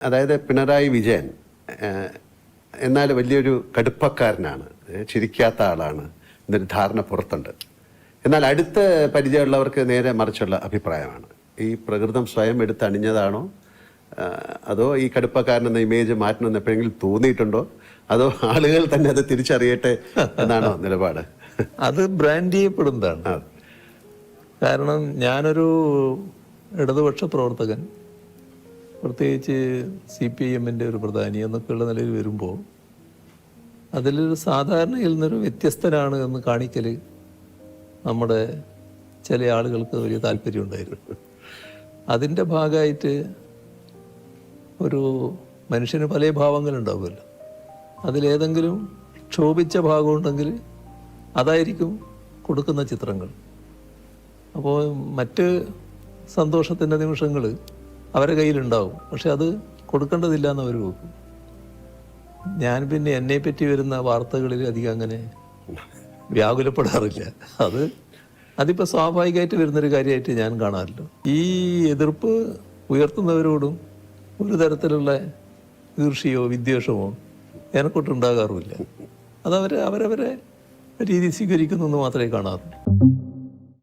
അതായത് പിണറായി വിജയൻ എന്നാൽ വലിയൊരു കടുപ്പക്കാരനാണ്, ചിരിക്കാത്ത ആളാണ് എന്നൊരു ധാരണ പുറത്തുണ്ട്. എന്നാൽ അടുത്ത പരിചയമുള്ളവർക്ക് നേരെ മറിച്ചുള്ള അഭിപ്രായമാണ്. ഈ പ്രകൃതം സ്വയം എടുത്തണിഞ്ഞതാണോ, അതോ ഈ കടുപ്പക്കാരനെന്ന ഇമേജ് മാറ്റണമെന്ന് എപ്പോഴെങ്കിലും തോന്നിയിട്ടുണ്ടോ, അതോ ആളുകൾ തന്നെ അത് തിരിച്ചറിയട്ടെ എന്നാണോ നിലപാട്? അത് ബ്രാൻഡ് ചെയ്യപ്പെടുന്നതാണ്. കാരണം ഞാനൊരു ഇടതുപക്ഷ പ്രവർത്തകൻ, പ്രത്യേകിച്ച് CPIM-ൻ്റെ ഒരു പ്രധാനി എന്നൊക്കെയുള്ള നിലയിൽ വരുമ്പോൾ അതിലൊരു സാധാരണയിൽ നിന്നൊരു വ്യത്യസ്തനാണ് എന്ന് കാണിക്കൽ നമ്മുടെ ചില ആളുകൾക്ക് വലിയ താല്പര്യമുണ്ടായിരുന്നു. അതിൻ്റെ ഭാഗമായിട്ട് ഒരു മനുഷ്യന് പല ഭാവങ്ങളുണ്ടാവുമല്ലോ, അതിലേതെങ്കിലും ക്ഷോഭിച്ച ഭാഗമുണ്ടെങ്കിൽ അതായിരിക്കും കൊടുക്കുന്ന ചിത്രങ്ങൾ. അപ്പോൾ മറ്റ് സന്തോഷത്തിൻ്റെ നിമിഷങ്ങൾ അവരുടെ കയ്യിലുണ്ടാവും, പക്ഷെ അത് കൊടുക്കേണ്ടതില്ല എന്ന് അവർ വെക്കും. ഞാൻ പിന്നെ എന്നെപ്പറ്റി വരുന്ന വാർത്തകളിൽ അധികം അങ്ങനെ വ്യാകുലപ്പെടാറില്ല. അതിപ്പോൾ സ്വാഭാവികമായിട്ട് വരുന്നൊരു കാര്യമായിട്ട് ഞാൻ കാണാറില്ല. ഈ എതിർപ്പ് ഉയർത്തുന്നവരോടും ഒരു തരത്തിലുള്ള ഈർഷ്യയോ വിദ്വേഷമോ എനക്കൊട്ടുണ്ടാകാറുമില്ല. അവരവരെ രീതി സ്വീകരിക്കുന്നു എന്ന് മാത്രമേ കാണാറുള്ളൂ.